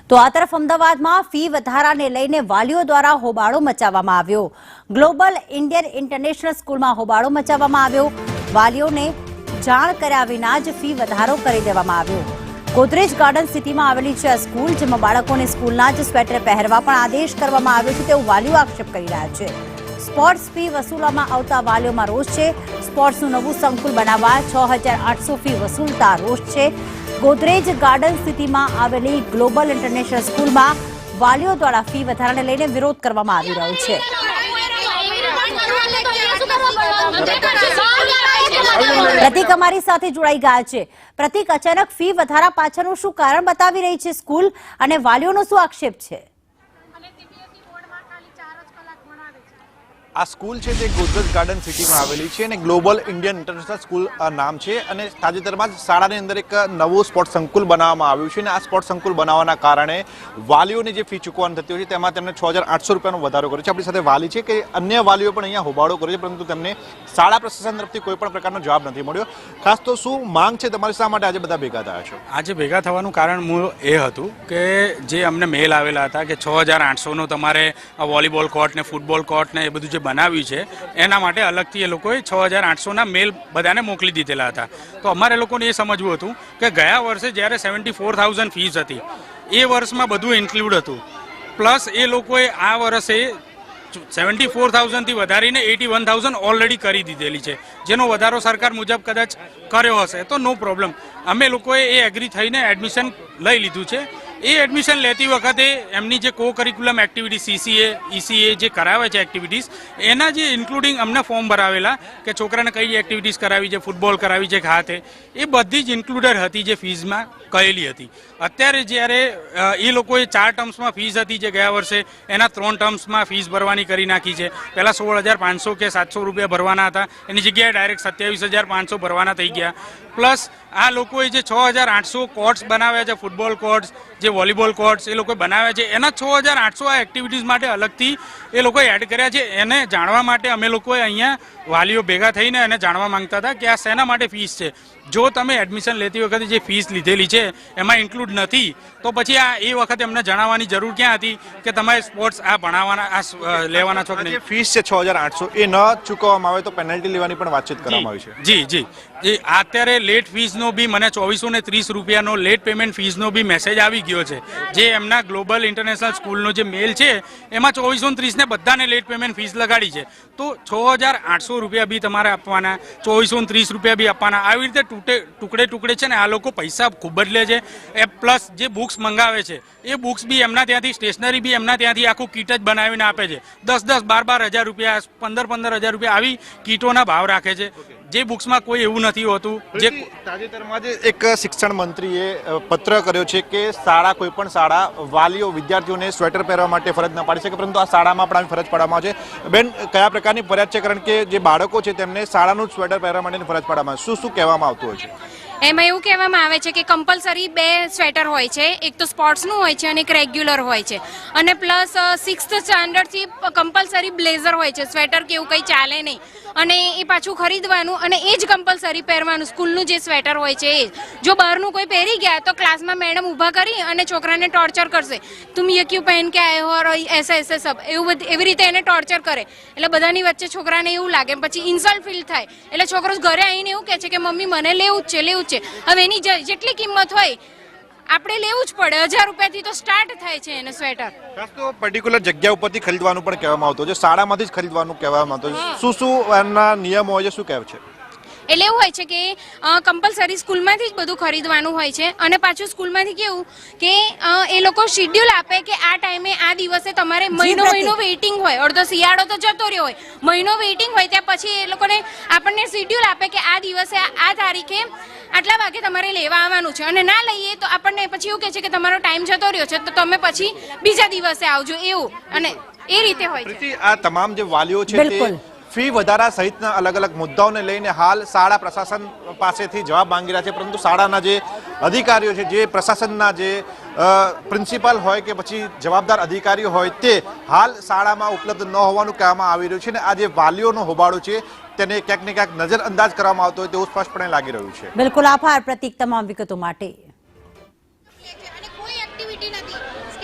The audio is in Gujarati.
તો આ તરફ અમદાવાદમાં ફી વધારાને લઈને વાલીઓ દ્વારા હોબાળો મચાવવામાં આવ્યો। ગ્લોબલ ઇન્ડિયન ઇન્ટરનેશનલ સ્કૂલમાં હોબાળો મચાવવામાં આવ્યો। વાલીઓને જાણ કર્યા વિના જ ફી વધારો કરી દેવામાં આવ્યો। ગોદરેજ ગાર્ડન સિટીમાં આવેલી છે આ સ્કૂલ, જેમાં બાળકોને સ્કૂલના જ સ્વેટર પહેરવા પણ આદેશ કરવામાં આવ્યો છે તેવું વાલીઓ આક્ષેપ કરી રહ્યા છે। સ્પોર્ટ્સ ફી વસૂલવામાં આવતા વાલીઓમાં રોષ છે। સ્પોર્ટ્સનું નવું સંકુલ બનાવવા 6800 ફી વસૂલતા રોષ છે। ગોદરેજ ગાર્ડન સિટીમાં આવેલી ગ્લોબલ ઇન્ટરનેશનલ સ્કૂલમાં વાલીઓ દ્વારા ફી વધારાને લઈને વિરોધ કરવામાં આવી રહ્યો છે। પ્રતિક અમારી સાથે જોડાઈ ગયા છે। પ્રતિક, અચાનક ફી વધારા પાછળનું શું કારણ બતાવી રહી છે સ્કૂલ અને વાલીઓનો શું આક્ષેપ છે? આ સ્કૂલ છે તે ગોદરેજ ગાર્ડન સિટીમાં આવેલી છે અને ગ્લોબલ ઇન્ડિયન ઇન્ટરનેશનલ સ્કૂલ નામ છે અને તાજેતરમાં જ શાળાની અંદર એક નવું સ્પોર્ટ્સ સંકુલ બનાવવામાં આવ્યું છે અને આ સ્પોર્ટ્સ સંકુલ બનાવવાના કારણે વાલીઓની જે ફી ચૂકવવાની થતી હોય છે તેમાં તેમને 6800 રૂપિયાનો વધારો કર્યો છે। આપણી સાથે વાલી છે કે અન્ય વાલીઓ પણ અહીંયા હોબાળો કર્યો છે, પરંતુ તેમને શાળા પ્રશાસન તરફથી કોઈ પણ પ્રકારનો જવાબ નથી મળ્યો। ખાસ તો શું માંગ છે તમારી, શા માટે આજે બધા ભેગા થયા છો? આજે ભેગા થવાનું કારણ મૂળ એ હતું કે જે અમને મેલ આવેલા હતા કે 6800નો તમારે વોલીબોલ કોર્ટ ને ફૂટબોલ કોર્ટ ને એ બધું જે બનાવ્યું છે એના માટે અલગથી એ લોકોએ 6800ના મેલ બધાને મોકલી દીધેલા હતા। તો અમારે લોકોને એ સમજવું હતું કે ગયા વર્ષે જ્યારે 74000 ફીસ હતી એ વર્ષમાં બધું ઇન્ક્લુડ હતું, પ્લસ એ લોકોએ આ વર્ષે 74000 થી વધારીને 81000 ઓલરેડી કરી દીધેલી છે, જેનો વધારો સરકાર મુજબ કદાચ કર્યો હશે તો નો પ્રોબ્લેમ। અમે લોકોએ એ એગ્રી થઈને એડમિશન લઈ લીધું છે। એ એડમિશન લેતી વખતે એમની જે કો કરિક્યુલમ એક્ટિવિટી CCA ECA જે કરાવે છે એક્ટિવિટીઝ, એના જે ઇન્ક્લુડિંગ અમને ફોર્મ ભરાવેલા કે છોકરાને કઈ એક્ટિવિટીઝ કરાવી છે, ફૂટબોલ કરાવી છે, હાથે, એ બધી જ ઇન્ક્લુડેડ હતી જે ફીઝમાં કહેલી હતી। અત્યારે જ્યારે એ લોકોએ 4 ટર્મ્સમાં ફીસ હતી જે ગયા વર્ષે, એના 3 ટર્મ્સમાં ફીસ ભરવાની કરી નાખી છે। પહેલાં 16500 કે 700 રૂપિયા ભરવાના હતા, એની જગ્યાએ ડાયરેક્ટ 27500 ભરવાના થઈ ગયા। પ્લસ આ લોકોએ જે 6800 કોર્ટ્સ બનાવ્યા છે, ફૂટબોલ કોર્ટ્સ, જે વોલીબોલ કોર્ટ્સ એ લોકોએ બનાવ્યા છે, એના 6800 આ એક્ટિવિટીઝ માટે અલગથી એ લોકોએ એડ કર્યા છે। એને જાણવા માટે અમે લોકોએ અહીંયા વાલીઓ ભેગા થઈને એને જાણવા માંગતા હતા કે આ શેના માટે ફીસ છે। જો તમે એડમિશન લેતી વખતે જે ફીસ લીધેલી છે એમાં ઇન્ક્લુડ નથી તો પછી આ એ વખતે અમને જણાવવાની જરૂર ક્યાં હતી કે તમારે સ્પોર્ટ્સ આ ભણાવવાના આ લેવાના છો કે નહીં? ફીસ છે 6800, એ ન ચૂકવવામાં આવે તો પેનલ્ટી લેવાની પણ વાતચીત કરવામાં આવી છે। જી અત્યારે લેટ ફીસનો બી મને 2430 રૂપિયાનો લેટ પેમેન્ટ ફીસનો બી મેસેજ આવી ગયો છે, જે એમના ગ્લોબલ ઇન્ટરનેશનલ સ્કૂલનો જે મેલ છે એમાં 2430 ને બધાને લેટ પેમેન્ટ ફીસ લગાડી છે। તો 6800 રૂપિયા બી તમારે આપવાના, 2430 રૂપિયા બી આપવાના, આવી રીતે ટુકડે છે ને આ લોકો પૈસા ખૂબ જ લે છે। એ પ્લસ જે બુક્સ મંગાવે છે એ બુક્સ બી એમના ત્યાંથી, સ્ટેશનરી બી એમના ત્યાંથી આખું કીટ જ બનાવીને આપે છે। 10-12 હજાર રૂપિયા, 15 હજાર રૂપિયા આવી કીટોના ભાવ રાખે છે, જે બુક્સમાં કોઈ એવું નથી હોતું। જે તાજેતરમાં જ એક શિક્ષણ મંત્રીએ પત્ર કર્યો છે કે શાળા, કોઈ પણ શાળા વાલીઓ વિદ્યાર્થીઓને સ્વેટર પહેરવા માટે ફરજ ન પાડી શકે, પરંતુ આ શાળામાં પણ ફરજ પાડવામાં આવે છે। બેન, કયા પ્રકારની ફરજ છે? કારણ કે જે બાળકો છે તેમને શાળાનું સ્વેટર પહેરવા માટેની ફરજ પાડવામાં આવે, શું કહેવામાં આવતું હોય છે? એમાં એવું કહેવામાં આવે છે કે કમ્પલસરી 2 સ્વેટર હોય છે, એક તો સ્પોર્ટ્સનું હોય છે અને એક રેગ્યુલર હોય છે, અને પ્લસ 6th સ્ટાન્ડર્ડથી કમ્પલસરી બ્લેઝર હોય છે, સ્વેટર કે એવું કંઈ ચાલે નહીં, અને એ પાછું ખરીદવાનું અને એ જ કમ્પલસરી પહેરવાનું, સ્કૂલનું જે સ્વેટર હોય છે એ જ। જો બહારનું કોઈ પહેરી ગયા તો ક્લાસમાં મેડમ ઊભા કરી અને છોકરાને ટોર્ચર કરશે, તુમ યે ક્યું પહેન કે આયે હો, ઓર એસે સબ, એવી રીતે એને ટોર્ચર કરે। એટલે બધાની વચ્ચે છોકરાને એવું લાગે, પછી ઇન્સલ્ટ ફીલ થાય, એટલે છોકરો ઘરે આવીને એવું કહે છે કે મમ્મી મને લેવું જ છે। હવે એની જેટલી કિંમત હોય આપણે લેવું જ પડે, 1000 રૂપિયાથી તો સ્ટાર્ટ થાય છે એને સ્વેટર। ખાસ તો પર્ટિક્યુલર જગ્યા ઉપરથી ખરીદવાનું પણ કહેવામાં આવતું છે, શાળામાંથી જ ખરીદવાનું કહેવામાં આવતું છે। શું એમના નિયમો હોય છે, શું કહેવું છે? એટલે એવું હોય છે કે કમ્પલસરી સ્કૂલમાંથી જ બધું ખરીદવાનું હોય છે, અને પાછું સ્કૂલમાંથી કેવું કે એ લોકો શિડ્યુલ આપે કે આ ટાઈમે આ દિવસે તમારે મહિનો વેઇટિંગ હોય, અડધો શિયાળો તો જતો રહ્યો હોય, મહિનો વેઇટિંગ હોય, ત્યાં પછી એ લોકોને આપણને શિડ્યુલ આપે કે આ દિવસે આ તારીખે આટલા વાગે તમારે લેવા આવવાનું છે, અને ના લઈએ તો આપણને પછી એવું કહે છે કે તમારો ટાઈમ જતો રહ્યો છે તો તમે પછી બીજા દિવસે આવજો, એવું, અને એ રીતે હોય છે। આ તમામ જે વાલીઓ છે તે ફી વધારા સહિતના અલગ અલગ મુદ્દાઓને લઈને હાલ શાળા પ્રશાસન પાસેથી જવાબ માંગી રહ્યા છે, પરંતુ શાળાના જે અધિકારીઓ છે, જે પ્રશાસનના જે પ્રિન્સિપાલ હોય કે પછી જવાબદાર અધિકારીઓ હોય, તે હાલ શાળામાં ઉપલબ્ધ ન હોવાનું કહેવામાં આવી રહ્યું છે અને આ જે વાલીઓનો હોબાળો છે તેને ક્યાંક ને ક્યાંક નજરઅંદાજ કરવામાં આવતો હોય તેવું સ્પષ્ટપણે લાગી રહ્યું છે। બિલકુલ, આભાર પ્રતિક તમામ વિગતો માટે। સેફટી નથી